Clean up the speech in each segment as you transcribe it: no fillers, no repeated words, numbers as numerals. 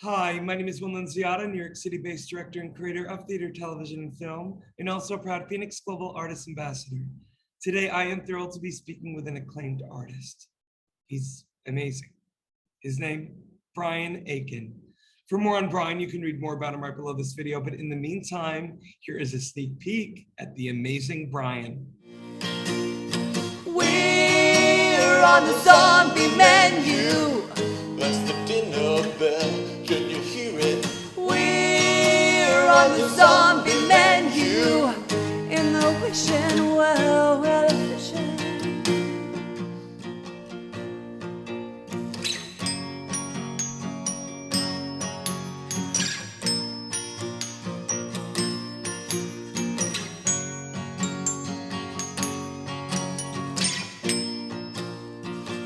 Hi, my name is Will Nunziata, New York City-based director and creator of theater, television, and film, and also a proud FENIX Global Artist Ambassador. Today, I am thrilled to be speaking with an acclaimed artist. He's amazing. His name, Brian Aiken. For more on Brian, you can read more about him right below this video, but in the meantime, here is a sneak peek at the amazing Brian. We're on the zombie menu. That's the dinner bell, can you hear it? We're on the zombie menu. In the wishing well, well fishing.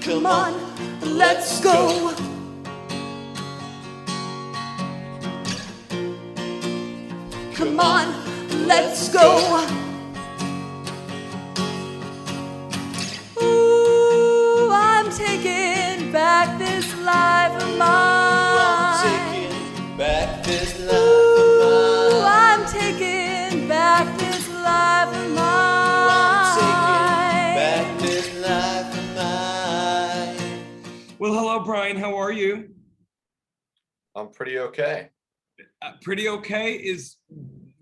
Come on, let's go. Come on, let's go. Ooh, I'm taking back this life of I'm mine. taking back this life Ooh, of mine. I'm taking back this life of mine. I'm taking back this life of mine. Well, hello, Brian. How are you? I'm pretty okay. Pretty okay is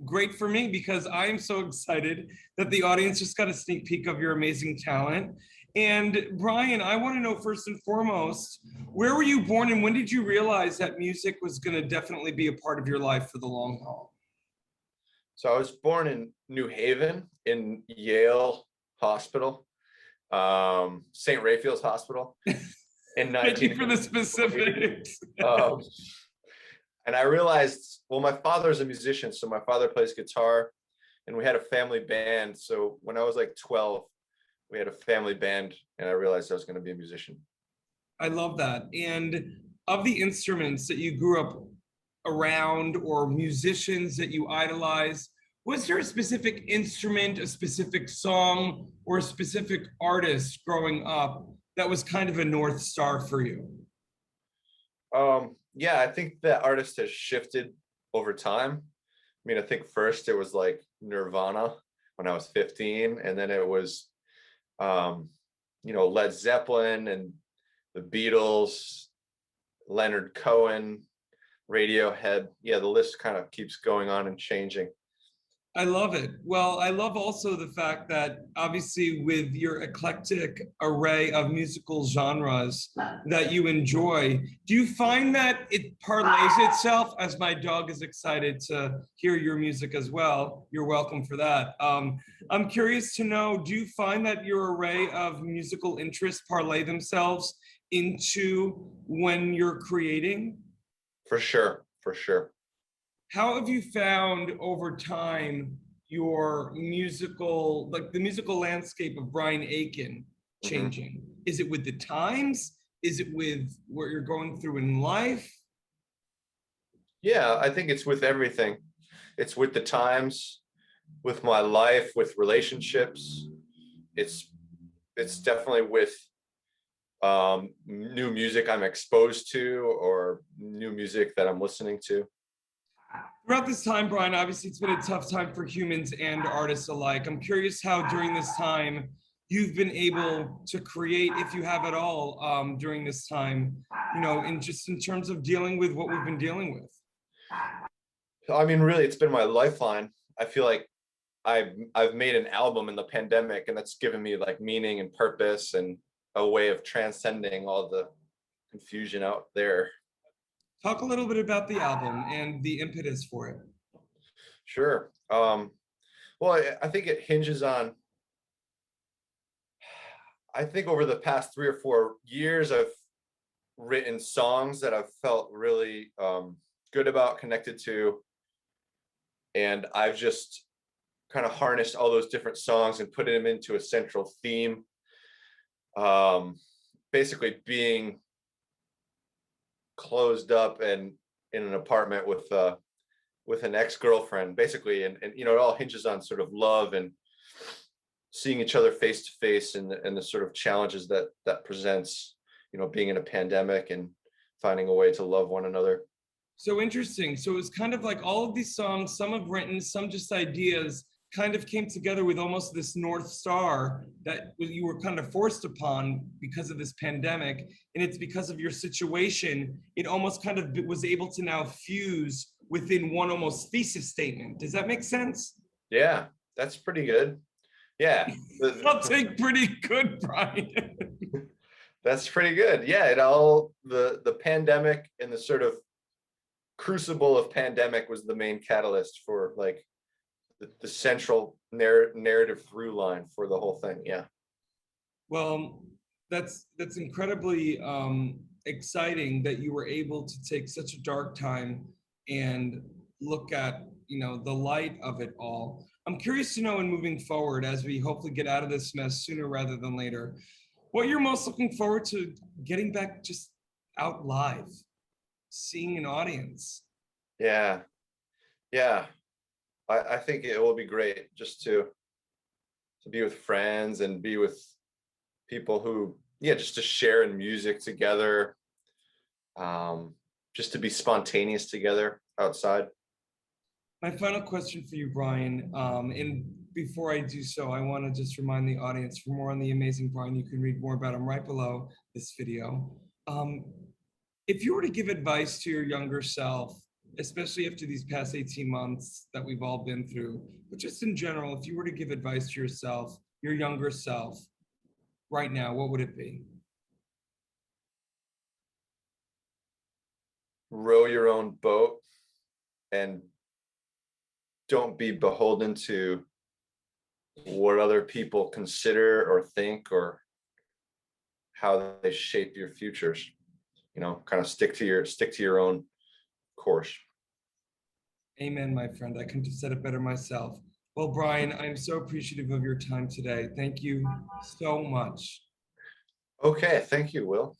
great for me because I am so excited that the audience just got a sneak peek of your amazing talent. And Brian, I want to know first and foremost, where were you born and when did you realize that music was going to definitely be a part of your life for the long haul? So I was born in New Haven in Yale Hospital, St. Raphael's Hospital in Thank you for the 19. specifics. And I realized, well, my father's a musician, so my father plays guitar, and we had a family band. So when I was like 12, we had a family band, and I realized I was going to be a musician. I love that. And of the instruments that you grew up around or musicians that you idolize, was there a specific instrument, a specific song, or a specific artist growing up that was kind of a North Star for you? Yeah, I think that artist has shifted over time. I mean, I think first it was like Nirvana when I was 15, and then it was, Led Zeppelin and the Beatles, Leonard Cohen, Radiohead. Yeah, the list kind of keeps going on and changing. I love it. Well, I love also the fact that obviously with your eclectic array of musical genres that you enjoy, do you find that it parlays itself, as my dog is excited to hear your music as well? You're welcome for that. I'm curious to know, do you find that your array of musical interests parlay themselves into when you're creating? For sure, for sure. How have you found over time your musical, like the musical landscape of Brian Aiken changing? Is it with the times? Is it with what you're going through in life? Yeah, I think it's with everything. It's with the times, with my life, with relationships. It's definitely with new music I'm exposed to or new music that I'm listening to. Throughout this time, Brian, obviously it's been a tough time for humans and artists alike. I'm curious how during this time you've been able to create, if you have at all, during this time, in terms of dealing with what we've been dealing with. I mean, really, it's been my lifeline. I feel like I've made an album in the pandemic, and that's given me like meaning and purpose and a way of transcending all the confusion out there. Talk a little bit about the album and the impetus for it. Sure. Well, I think it hinges on, I think over the past 3 or 4 years, I've written songs that I've felt really good about, connected to. And I've just kind of harnessed all those different songs and put them into a central theme. Basically being closed up and in an apartment with an ex-girlfriend, basically, and it all hinges on sort of love and seeing each other face to face, and the sort of challenges that presents, being in a pandemic and finding a way to love one another. So interesting. So it was kind of like all of these songs, some have written, some just ideas, kind of came together with almost this North Star that you were kind of forced upon because of this pandemic. And it's because of your situation, it almost kind of was able to now fuse within one almost thesis statement. Does that make sense? Yeah, that's pretty good. Yeah. I'll take pretty good, Brian. That's pretty good. Yeah, it all the pandemic and the sort of crucible of pandemic was the main catalyst for like the central narrative through line for the whole thing. Yeah. Well, that's incredibly exciting that you were able to take such a dark time and look at, you know, the light of it all. I'm curious to know, in moving forward, as we hopefully get out of this mess sooner rather than later, what you're most looking forward to getting back just out live, seeing an audience. Yeah. Yeah. I think it will be great just to be with friends and be with people who, yeah, just to share in music together, just to be spontaneous together outside. My final question for you, Brian, and before I do so, I want to just remind the audience, for more on the amazing Brian, you can read more about him right below this video. If you were to give advice to your younger self, especially after these past 18 months that we've all been through, but just in general, if you were to give advice to yourself, your younger self, right now, what would it be? Row your own boat and don't be beholden to what other people consider or think or how they shape your futures. You know, kind of stick to your own course. Amen, my friend. I couldn't have said it better myself. Well, Brian, I'm so appreciative of your time today. Thank you so much. Okay, thank you, Will.